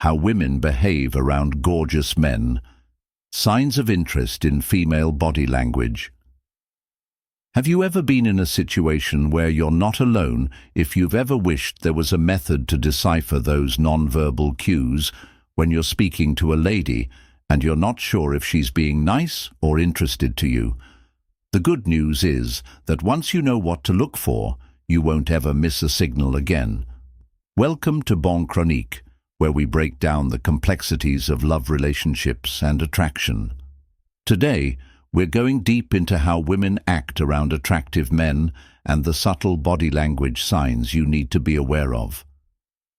How women behave around gorgeous men. Signs of interest in female body language. Have you ever been in a situation where you're not alone if you've ever wished there was a method to decipher those non-verbal cues when you're speaking to a lady and you're not sure if she's being nice or interested to you? The good news is that once you know what to look for, you won't ever miss a signal again. Welcome to Bon Chronique, where we break down the complexities of love relationships and attraction. Today, we're going deep into how women act around attractive men and the subtle body language signs you need to be aware of.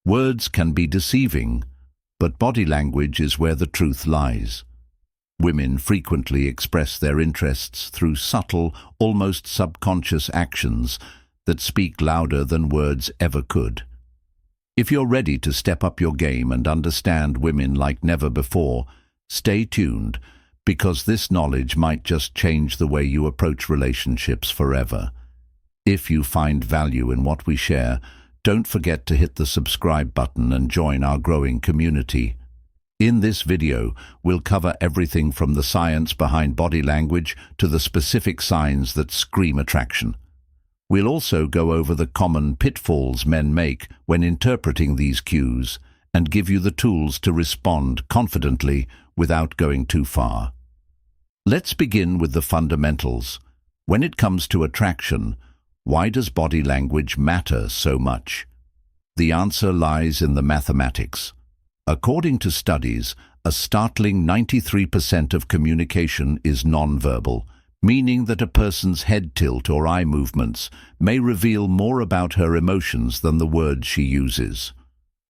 Words can be deceiving, but body language is where the truth lies. Women frequently express their interests through subtle, almost subconscious actions that speak louder than words ever could. If you're ready to step up your game and understand women like never before, stay tuned, because this knowledge might just change the way you approach relationships forever. If you find value in what we share, don't forget to hit the subscribe button and join our growing community. In this video, we'll cover everything from the science behind body language to the specific signs that scream attraction. We'll also go over the common pitfalls men make when interpreting these cues and give you the tools to respond confidently without going too far. Let's begin with the fundamentals. When it comes to attraction, why does body language matter so much? The answer lies in the mathematics. According to studies, a startling 93% of communication is nonverbal, meaning that a person's head tilt or eye movements may reveal more about her emotions than the words she uses.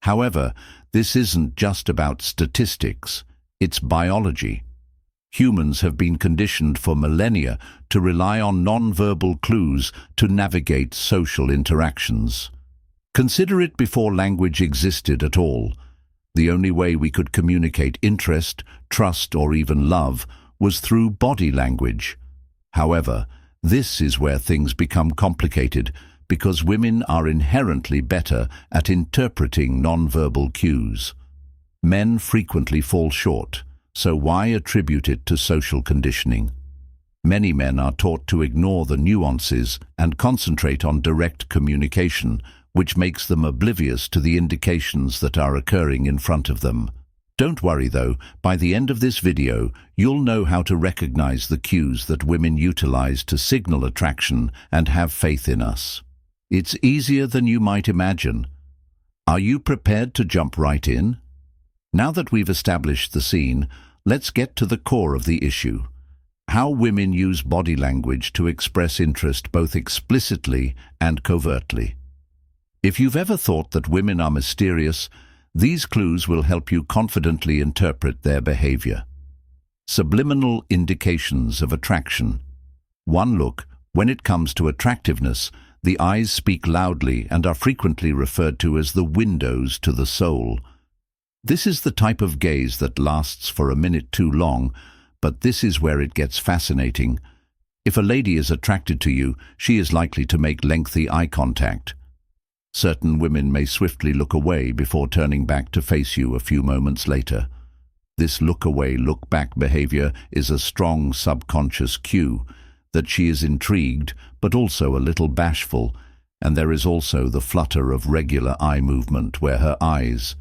However, this isn't just about statistics, it's biology. Humans have been conditioned for millennia to rely on nonverbal clues to navigate social interactions. Consider it before language existed at all. The only way we could communicate interest, trust, or even love was through body language. However, this is where things become complicated because women are inherently better at interpreting nonverbal cues. Men frequently fall short. So why attribute it to social conditioning? Many men are taught to ignore the nuances and concentrate on direct communication, which makes them oblivious to the indications that are occurring in front of them. Don't worry though, by the end of this video, you'll know how to recognize the cues that women utilize to signal attraction and have faith in us. It's easier than you might imagine. Are you prepared to jump right in? Now that we've established the scene, let's get to the core of the issue. How women use body language to express interest both explicitly and covertly. If you've ever thought that women are mysterious, these clues will help you confidently interpret their behavior. Subliminal indications of attraction. One look, when it comes to attractiveness, the eyes speak loudly and are frequently referred to as the windows to the soul. This is the type of gaze that lasts for a minute too long, but this is where it gets fascinating. If a lady is attracted to you, she is likely to make lengthy eye contact. Certain women may swiftly look away before turning back to face you a few moments later. This look-away, look-back behavior is a strong subconscious cue that she is intrigued but also a little bashful, and there is also the flutter of regular eye movement where her eyes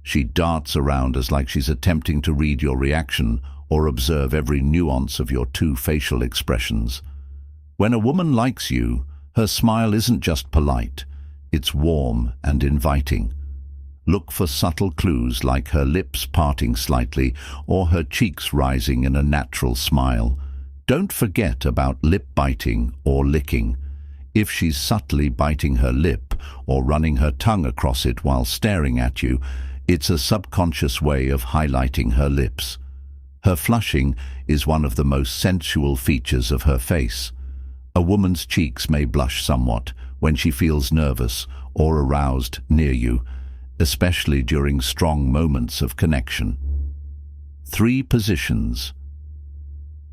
She darts around as like she's attempting to read your reaction or observe every nuance of your two facial expressions. When a woman likes you, her smile isn't just polite, it's warm and inviting. Look for subtle clues like her lips parting slightly or her cheeks rising in a natural smile. Don't forget about lip biting or licking. If she's subtly biting her lip or running her tongue across it while staring at you, it's a subconscious way of highlighting her lips. Her flushing is one of the most sensual features of her face. A woman's cheeks may blush somewhat when she feels nervous or aroused near you, especially during strong moments of connection. 3 positions.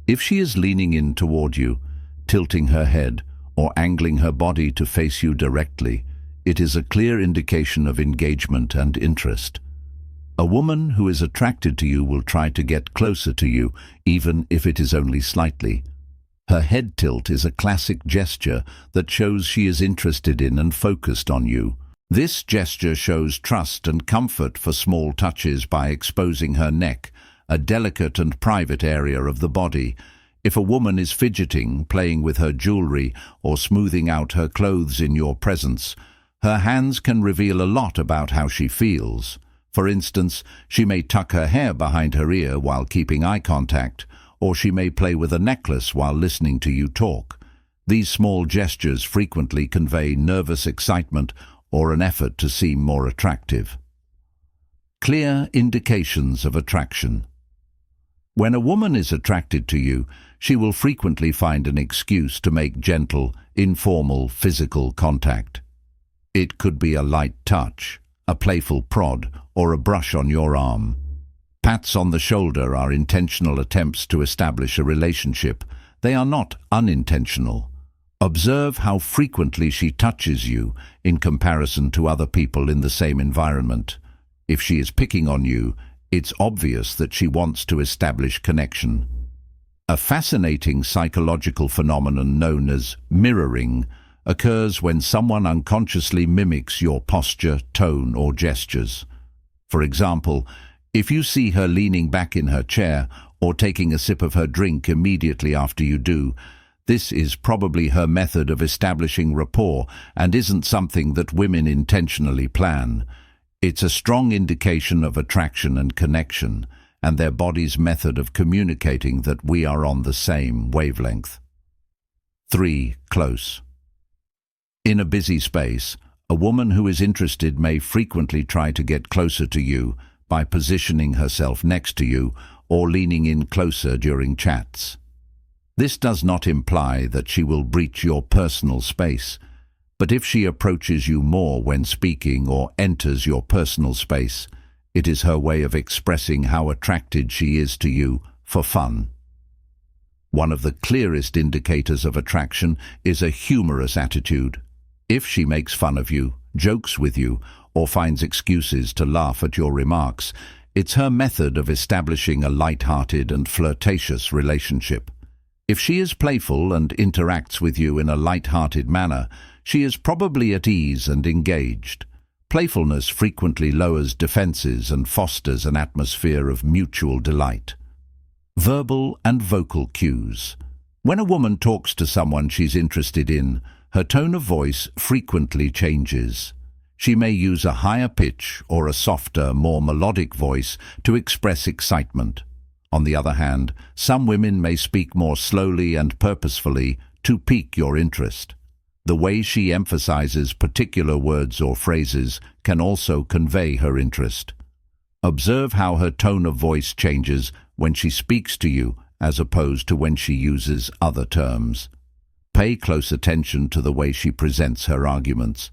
If she is leaning in toward you, tilting her head, or angling her body to face you directly, it is a clear indication of engagement and interest. A woman who is attracted to you will try to get closer to you, even if it is only slightly. Her head tilt is a classic gesture that shows she is interested in and focused on you. This gesture shows trust and comfort for small touches by exposing her neck, a delicate and private area of the body. If a woman is fidgeting, playing with her jewelry, or smoothing out her clothes in your presence, her hands can reveal a lot about how she feels. For instance, she may tuck her hair behind her ear while keeping eye contact, or she may play with a necklace while listening to you talk. These small gestures frequently convey nervous excitement or an effort to seem more attractive. Clear indications of attraction. When a woman is attracted to you, she will frequently find an excuse to make gentle, informal physical contact. It could be a light touch, a playful prod, or a brush on your arm. Pats on the shoulder are intentional attempts to establish a relationship. They are not unintentional. Observe how frequently she touches you in comparison to other people in the same environment. If she is picking on you, it's obvious that she wants to establish connection. A fascinating psychological phenomenon known as mirroring occurs when someone unconsciously mimics your posture, tone, or gestures. For example, if you see her leaning back in her chair or taking a sip of her drink immediately after you do, this is probably her method of establishing rapport and isn't something that women intentionally plan. It's a strong indication of attraction and connection, and their body's method of communicating that we are on the same wavelength. 3. Close. In a busy space, a woman who is interested may frequently try to get closer to you by positioning herself next to you or leaning in closer during chats. This does not imply that she will breach your personal space, but if she approaches you more when speaking or enters your personal space, it is her way of expressing how attracted she is to you for fun. One of the clearest indicators of attraction is a humorous attitude. If she makes fun of you, jokes with you, or finds excuses to laugh at your remarks, it's her method of establishing a light-hearted and flirtatious relationship. If she is playful and interacts with you in a light-hearted manner, she is probably at ease and engaged. Playfulness frequently lowers defenses and fosters an atmosphere of mutual delight. Verbal and vocal cues. When a woman talks to someone she's interested in, her tone of voice frequently changes. She may use a higher pitch or a softer, more melodic voice to express excitement. On the other hand, some women may speak more slowly and purposefully to pique your interest. The way she emphasizes particular words or phrases can also convey her interest. Observe how her tone of voice changes when she speaks to you as opposed to when she uses other terms. Pay close attention to the way she presents her arguments.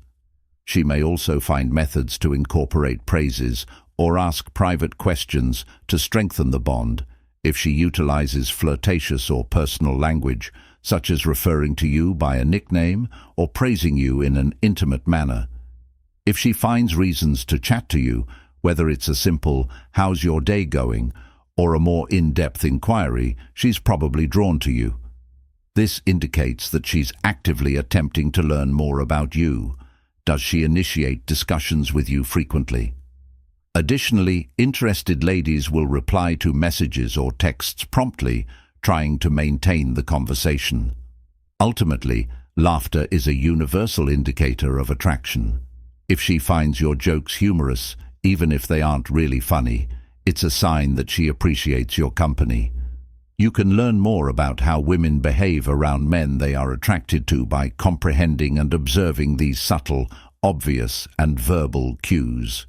She may also find methods to incorporate praises or ask private questions to strengthen the bond. If she utilizes flirtatious or personal language, such as referring to you by a nickname or praising you in an intimate manner. If she finds reasons to chat to you, whether it's a simple "how's your day going" or a more in-depth inquiry, she's probably drawn to you. This indicates that she's actively attempting to learn more about you. Does she initiate discussions with you frequently? Additionally, interested ladies will reply to messages or texts promptly, trying to maintain the conversation. Ultimately, laughter is a universal indicator of attraction. If she finds your jokes humorous, even if they aren't really funny, it's a sign that she appreciates your company. You can learn more about how women behave around men they are attracted to by comprehending and observing these subtle, obvious, and verbal cues.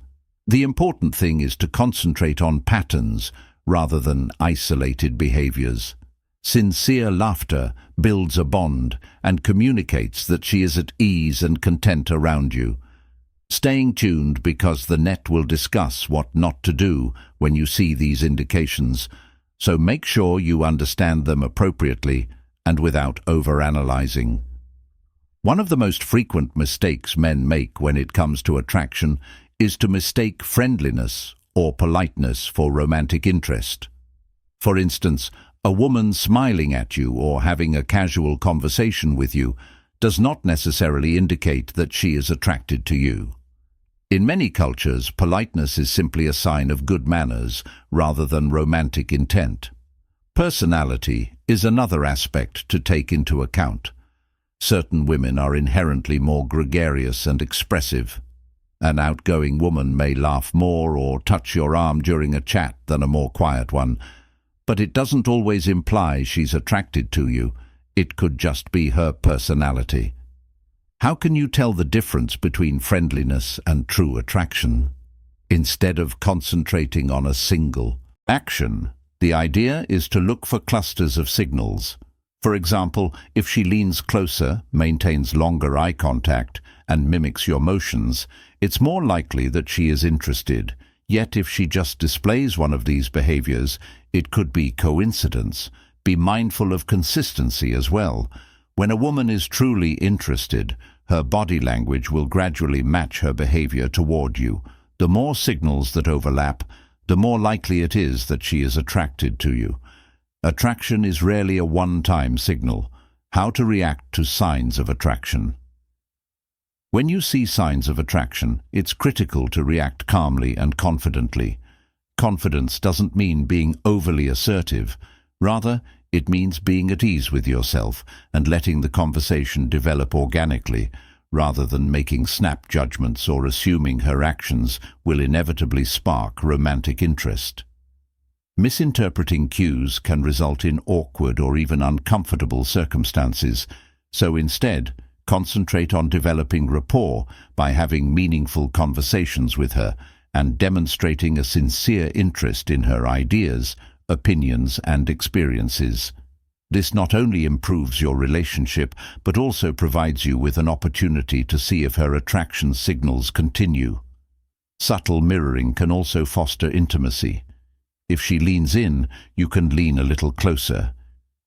The important thing is to concentrate on patterns rather than isolated behaviors. Sincere laughter builds a bond and communicates that she is at ease and content around you. Staying tuned because the net will discuss what not to do when you see these indications, so make sure you understand them appropriately and without overanalyzing. One of the most frequent mistakes men make when it comes to attraction is to mistake friendliness or politeness for romantic interest. For instance, a woman smiling at you or having a casual conversation with you does not necessarily indicate that she is attracted to you. In many cultures, politeness is simply a sign of good manners rather than romantic intent. Personality is another aspect to take into account. Certain women are inherently more gregarious and expressive. An outgoing woman may laugh more or touch your arm during a chat than a more quiet one, but it doesn't always imply she's attracted to you. It could just be her personality. How can you tell the difference between friendliness and true attraction? Instead of concentrating on a single action, the idea is to look for clusters of signals. For example, if she leans closer, maintains longer eye contact, and mimics your motions, it's more likely that she is interested. Yet if she just displays one of these behaviors, it could be coincidence. Be mindful of consistency as well. When a woman is truly interested, her body language will gradually match her behavior toward you. The more signals that overlap, the more likely it is that she is attracted to you. Attraction is rarely a one-time signal. How to react to signs of attraction. When you see signs of attraction, it's critical to react calmly and confidently. Confidence doesn't mean being overly assertive. Rather, it means being at ease with yourself and letting the conversation develop organically, rather than making snap judgments or assuming her actions will inevitably spark romantic interest. Misinterpreting cues can result in awkward or even uncomfortable circumstances, so instead, concentrate on developing rapport by having meaningful conversations with her and demonstrating a sincere interest in her ideas, opinions, and experiences. This not only improves your relationship, but also provides you with an opportunity to see if her attraction signals continue. Subtle mirroring can also foster intimacy. If she leans in, you can lean a little closer.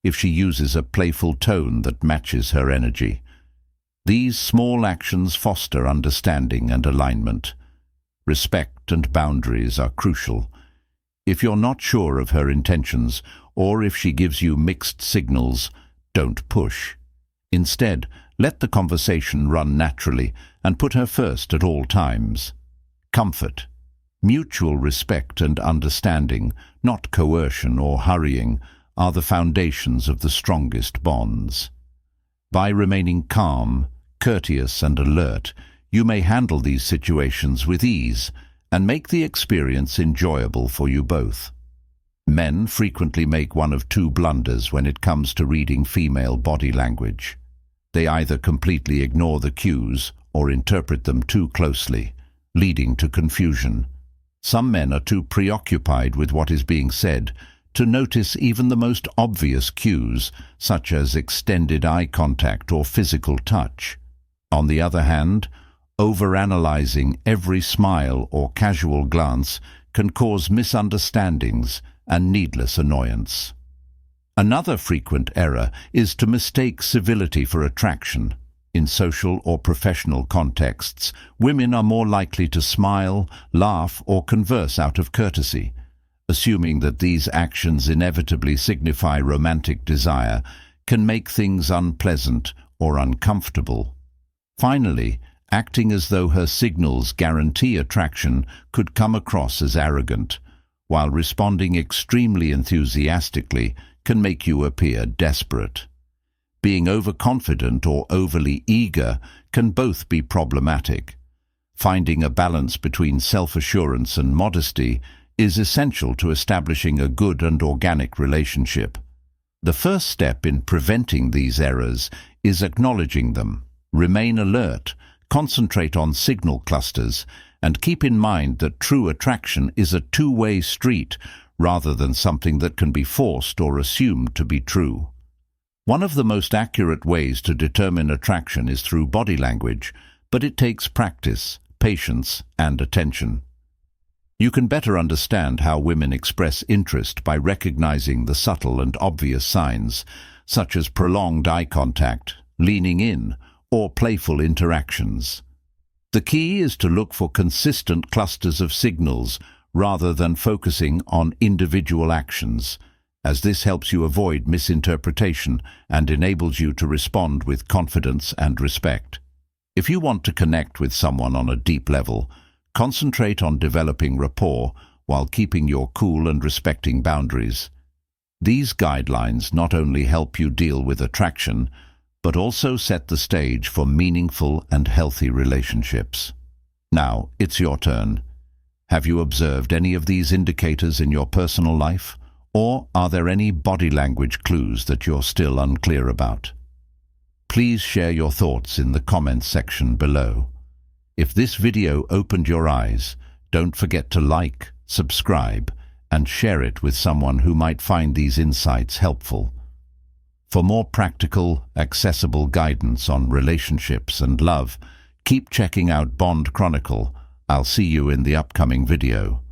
If she uses a playful tone that matches her energy. These small actions foster understanding and alignment. Respect and boundaries are crucial. If you're not sure of her intentions, or if she gives you mixed signals, don't push. Instead, let the conversation run naturally and put her first at all times. Comfort. Mutual respect and understanding, not coercion or hurrying, are the foundations of the strongest bonds. By remaining calm, courteous, and alert, you may handle these situations with ease and make the experience enjoyable for you both. Men frequently make one of two blunders when it comes to reading female body language. They either completely ignore the cues or interpret them too closely, leading to confusion. Some men are too preoccupied with what is being said to notice even the most obvious cues, such as extended eye contact or physical touch. On the other hand, overanalyzing every smile or casual glance can cause misunderstandings and needless annoyance. Another frequent error is to mistake civility for attraction. In social or professional contexts, women are more likely to smile, laugh, or converse out of courtesy. Assuming that these actions inevitably signify romantic desire can make things unpleasant or uncomfortable. Finally, acting as though her signals guarantee attraction could come across as arrogant, while responding extremely enthusiastically can make you appear desperate. Being overconfident or overly eager can both be problematic. Finding a balance between self-assurance and modesty is essential to establishing a good and organic relationship. The first step in preventing these errors is acknowledging them. Remain alert, concentrate on signal clusters, and keep in mind that true attraction is a two-way street rather than something that can be forced or assumed to be true. One of the most accurate ways to determine attraction is through body language, but it takes practice, patience, and attention. You can better understand how women express interest by recognizing the subtle and obvious signs, such as prolonged eye contact, leaning in, or playful interactions. The key is to look for consistent clusters of signals rather than focusing on individual actions, as this helps you avoid misinterpretation and enables you to respond with confidence and respect. If you want to connect with someone on a deep level, concentrate on developing rapport while keeping your cool and respecting boundaries. These guidelines not only help you deal with attraction, but also set the stage for meaningful and healthy relationships. Now, it's your turn. Have you observed any of these indicators in your personal life? Or are there any body language clues that you're still unclear about? Please share your thoughts in the comments section below. If this video opened your eyes, don't forget to like, subscribe, and share it with someone who might find these insights helpful. For more practical, accessible guidance on relationships and love, keep checking out Bond Chronicle. I'll see you in the upcoming video.